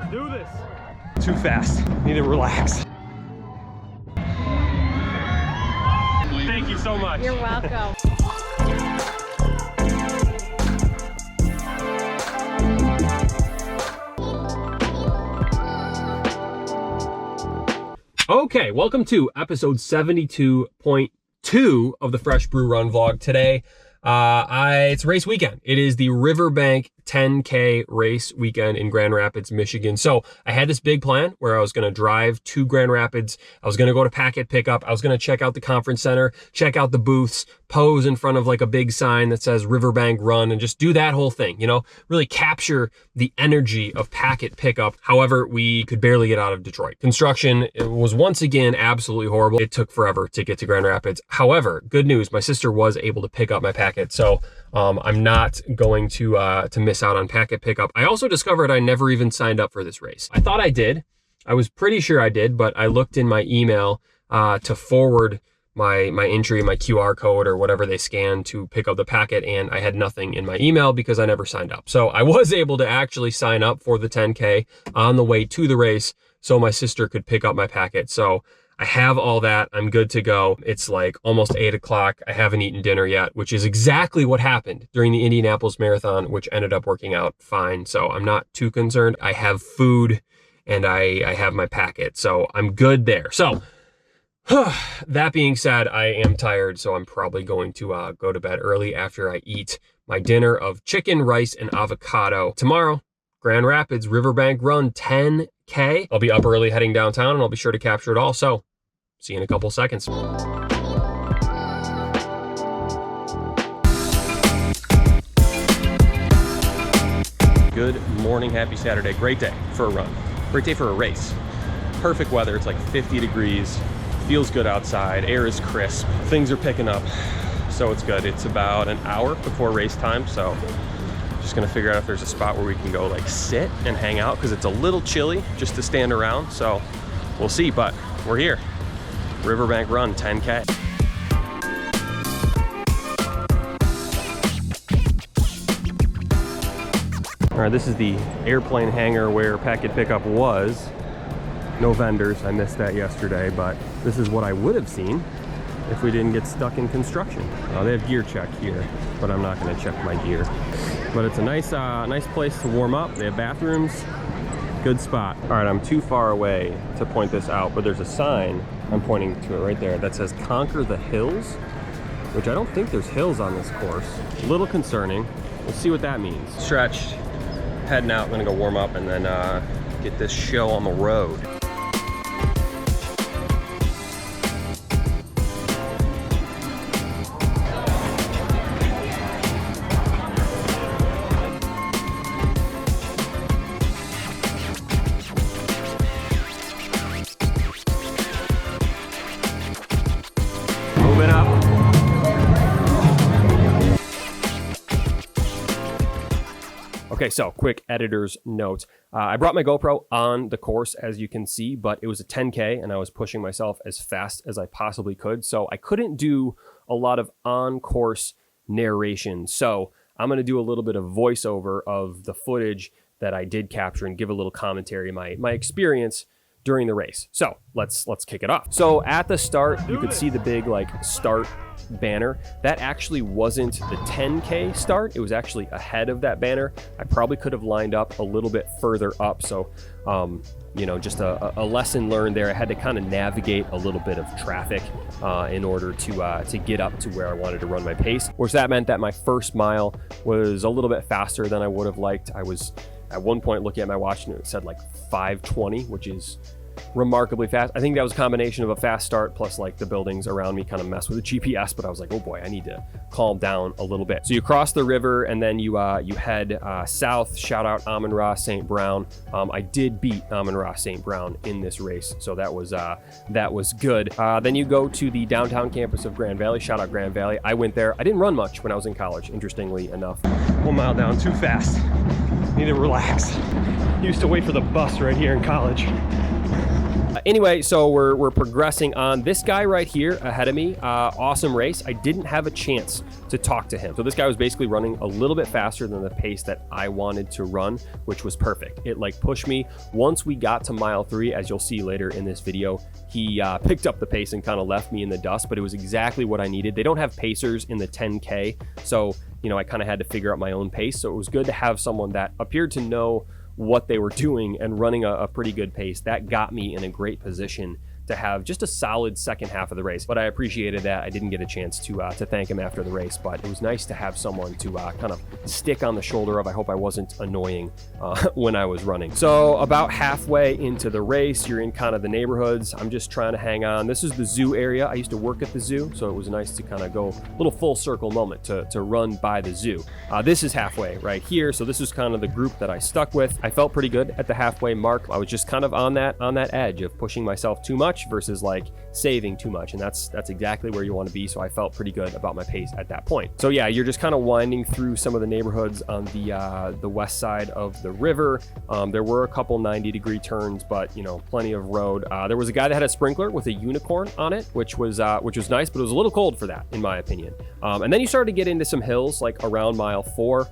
Let's do this. Too fast. Need to relax. Thank you so much. You're welcome. Okay, welcome to episode 72.2 of the Fresh Brew Run vlog. Today, it's race weekend. It is the Riverbank 10K race weekend in Grand Rapids, Michigan. So I had this big plan where I was going to drive to Grand Rapids. I was going to go to Packet Pickup. I was going to check out the conference center, check out the booths, pose in front of like a big sign that says Riverbank Run, and just do that whole thing, you know, really capture the energy of Packet Pickup. However, we could barely get out of Detroit. Construction was once again absolutely horrible. It took forever to get to Grand Rapids. However, good news, my sister was able to pick up my packet. So I'm not going to miss out on Packet Pickup. I also discovered I never even signed up for this race. I thought I did. I was pretty sure I did, but I looked in my email to forward my entry, my QR code or whatever they scan to pick up the packet, and I had nothing in my email because I never signed up. So I was able to actually sign up for the 10K on the way to the race so my sister could pick up my packet. So I have all that. I'm good to go. It's like almost 8 o'clock. I haven't eaten dinner yet, which is exactly what happened during the Indianapolis Marathon, which ended up working out fine. So I'm not too concerned. I have food and I have my packet, so I'm good there. So that being said, I am tired, so I'm probably going to go to bed early after I eat my dinner of chicken, rice, and avocado. Tomorrow, Grand Rapids Riverbank Run 10K. I'll be up early heading downtown, and I'll be sure to capture it all. So, see you in a couple seconds. Good morning, happy Saturday. Great day for a run. Great day for a race. Perfect weather, it's like 50 degrees. Feels good outside, air is crisp, things are picking up, so it's good. It's about an hour before race time, so just gonna figure out if there's a spot where we can go like sit and hang out, because it's a little chilly just to stand around, so we'll see, but we're here. Riverbank Run 10K. All right, this is the airplane hangar where Packet Pickup was. No vendors, I missed that yesterday, but this is what I would have seen if we didn't get stuck in construction. They have gear check here, but I'm not gonna check my gear. But it's a nice place to warm up. They have bathrooms, good spot. All right, I'm too far away to point this out, but there's a sign, I'm pointing to it right there, that says Conquer the Hills, which I don't think there's hills on this course. A little concerning. We'll see what that means. Stretched, heading out, I'm gonna go warm up and then get this show on the road. Moving up. Okay, so quick editor's note. I brought my GoPro on the course, as you can see, but it was a 10K and I was pushing myself as fast as I possibly could. So I couldn't do a lot of on-course narration. So I'm going to do a little bit of voiceover of the footage that I did capture and give a little commentary, my experience during the race. So let's kick it off. So at the start, you could see the big like start banner. That actually wasn't the 10K start. It was actually ahead of that banner. I probably could have lined up a little bit further up. So, you know, just a lesson learned there. I had to kind of navigate a little bit of traffic in order to get up to where I wanted to run my pace, which that meant that my first mile was a little bit faster than I would have liked. I was at one point looking at my watch and it said like 5:20, which is remarkably fast. I think that was a combination of a fast start plus like the buildings around me kind of mess with the GPS, but I was like, oh boy, I need to calm down a little bit. So you cross the river and then you head south. Shout out Amon-Ra St. Brown. I did beat Amon-Ra St. Brown in this race, so that was good. Then you go to the downtown campus of Grand Valley. Shout out Grand Valley. I went there. I didn't run much when I was in college, interestingly enough. 1 mile down, too fast. Need to relax. Used to wait for the bus right here in college. Anyway, so we're progressing on. This guy right here ahead of me, awesome race. I didn't have a chance to talk to him. So this guy was basically running a little bit faster than the pace that I wanted to run, which was perfect. It like pushed me. Once we got to mile 3, as you'll see later in this video, he picked up the pace and kind of left me in the dust, but it was exactly what I needed. They don't have pacers in the 10K, so you know, I kind of had to figure out my own pace. So it was good to have someone that appeared to know what they were doing and running a pretty good pace. That got me in a great position to have just a solid second half of the race. But I appreciated that. I didn't get a chance to thank him after the race, but it was nice to have someone to kind of stick on the shoulder of. I hope I wasn't annoying when I was running. So about halfway into the race, you're in kind of the neighborhoods. I'm just trying to hang on. This is the zoo area. I used to work at the zoo, so it was nice to kind of go a little full circle moment to run by the zoo. This is halfway right here. So this is kind of the group that I stuck with. I felt pretty good at the halfway mark. I was just kind of on that edge of pushing myself too much versus like saving too much, and that's exactly where you want to be. So I felt pretty good about my pace at that point. So yeah, you're just kind of winding through some of the neighborhoods on the west side of the river. There were a couple 90-degree turns, but you know, plenty of road. There was a guy that had a sprinkler with a unicorn on it, which was nice, but it was a little cold for that, in my opinion. And then you started to get into some hills like around mile 4.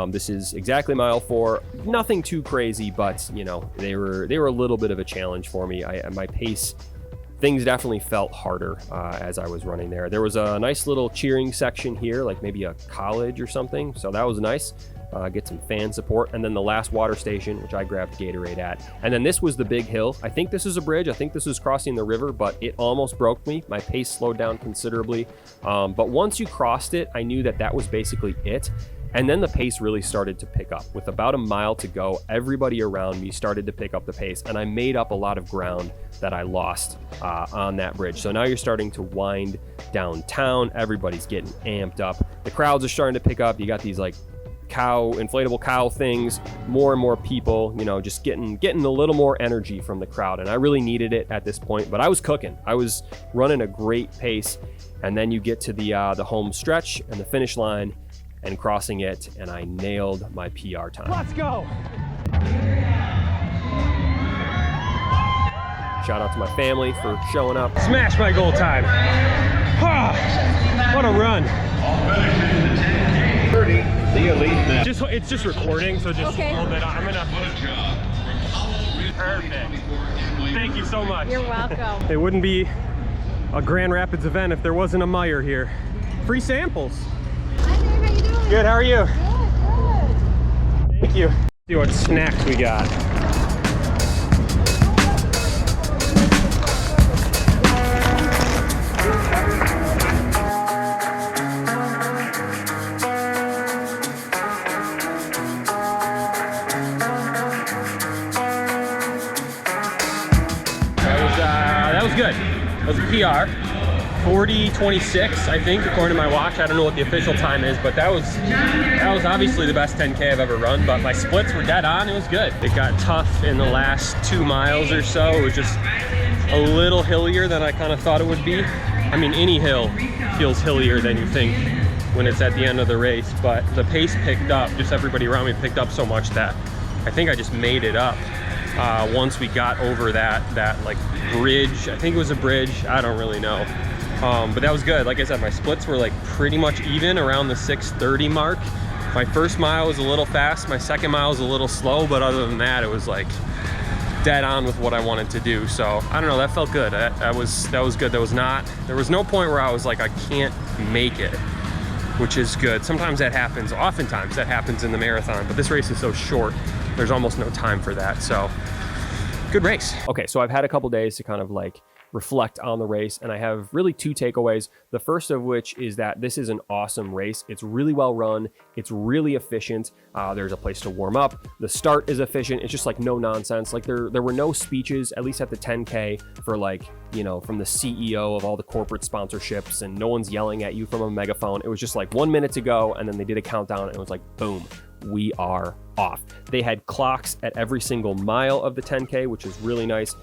This is exactly mile 4. Nothing too crazy, but you know, they were a little bit of a challenge for me. My pace, things definitely felt harder as I was running there. There was a nice little cheering section here, like maybe a college or something. So that was nice. Get some fan support. And then the last water station, which I grabbed Gatorade at. And then this was the big hill. I think this is a bridge. I think this is crossing the river, but it almost broke me. My pace slowed down considerably. But once you crossed it, I knew that was basically it. And then the pace really started to pick up. With about a mile to go, everybody around me started to pick up the pace, and I made up a lot of ground that I lost on that bridge. So now you're starting to wind downtown. Everybody's getting amped up. The crowds are starting to pick up. You got these like inflatable cow things, more and more people, you know, just getting a little more energy from the crowd. And I really needed it at this point, but I was cooking. I was running a great pace. And then you get to the home stretch and the finish line, and crossing it, and I nailed my PR time. Let's go! Shout out to my family for showing up. Smash my goal time. What a run. 30, the elite now. It's just recording, so just Okay. hold it on. I'm gonna... Perfect. Thank you so much. You're welcome. It wouldn't be a Grand Rapids event if there wasn't a Meijer here. Free samples. Hi there, how you doing? Good, how are you? Good, Thank you. See what snacks we got. That was good. That was a PR. 40:26, I think, according to my watch. I don't know what the official time is, but that was obviously the best 10K I've ever run. But my splits were dead on. It was good. It got tough in the last 2 miles or so. It was just a little hillier than I kind of thought it would be. I mean, any hill feels hillier than you think when it's at the end of the race. But the pace picked up. Just everybody around me picked up so much that I think I just made it up. Once we got over that like bridge. I think it was a bridge. I don't really know. But that was good. Like I said, my splits were like pretty much even around the 6:30 mark. My first mile was a little fast. My second mile was a little slow, but other than that, it was like dead on with what I wanted to do. So I don't know, that felt good. That was good. There was no point where I was like, I can't make it, which is good. Sometimes that happens. Oftentimes that happens in the marathon, but this race is so short. There's almost no time for that. So good race. Okay, so I've had a couple days to kind of like reflect on the race, and I have really 2 takeaways. The first of which is that this is an awesome race. It's really well run. It's really efficient. There's a place to warm up. The start is efficient. It's just like no nonsense. Like there were no speeches, at least at the 10K, for like, you know, from the CEO of all the corporate sponsorships, and no one's yelling at you from a megaphone. It was just like 1 minute to go, and then they did a countdown, and it was like, boom, we are off. They had clocks at every single mile of the 10K, which is really nice.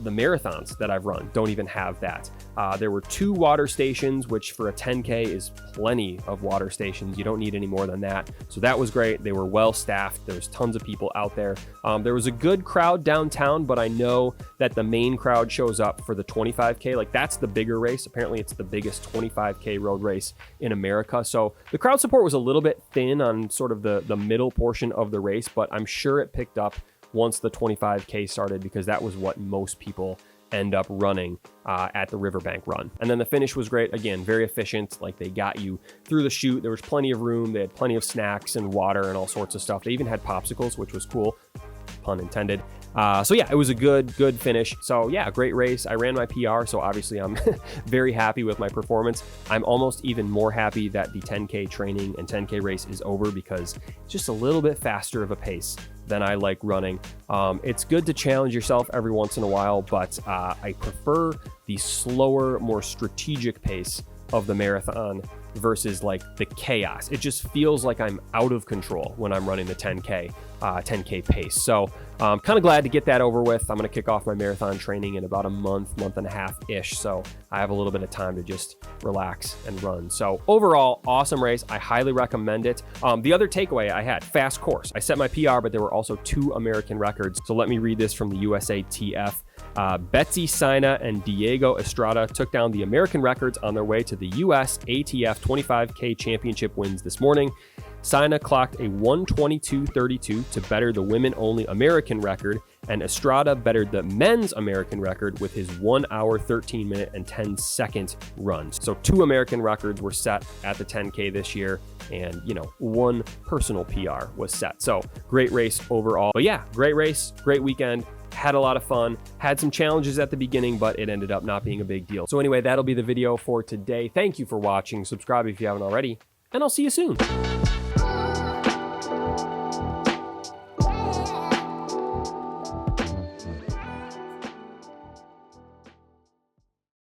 The marathons that I've run don't even have that. There were 2 water stations, which for a 10K is plenty of water stations. You don't need any more than that. So that was great. They were well staffed. There was tons of people out there. There was a good crowd downtown, but I know that the main crowd shows up for the 25K. Like, that's the bigger race. Apparently it's the biggest 25K road race in America. So the crowd support was a little bit thin on sort of the middle portion of the race, but I'm sure it picked up once the 25K started, because that was what most people end up running at the Riverbank run. And then the finish was great. Again, very efficient. Like, they got you through the chute. There was plenty of room. They had plenty of snacks and water and all sorts of stuff. They even had popsicles, which was cool, pun intended. So yeah, it was a good finish. So yeah, great race. I ran my PR, so obviously I'm very happy with my performance. I'm almost even more happy that the 10K training and 10K race is over, because it's just a little bit faster of a pace than I like running. It's good to challenge yourself every once in a while, but I prefer the slower, more strategic pace of the marathon versus like the chaos. It just feels like I'm out of control when I'm running the 10K pace. So I'm kind of glad to get that over with. I'm going to kick off my marathon training in about a month and a half-ish. So I have a little bit of time to just relax and run. So overall, awesome race. I highly recommend it. The other takeaway I had, fast course. I set my PR, but there were also 2 American records. So let me read this from the USATF. Betsy Sina and Diego Estrada took down the American records on their way to the US ATF 25K championship wins this morning. Sina clocked a 1:22.32 to better the women-only American record, and Estrada bettered the men's American record with his 1 hour, 13 minute, and 10 second runs. So 2 American records were set at the 10K this year, and 1 personal PR was set. So great race overall. But yeah, great race, great weekend. Had a lot of fun, had some challenges at the beginning, but it ended up not being a big deal. So anyway, that'll be the video for today. Thank you for watching. Subscribe if you haven't already, and I'll see you soon.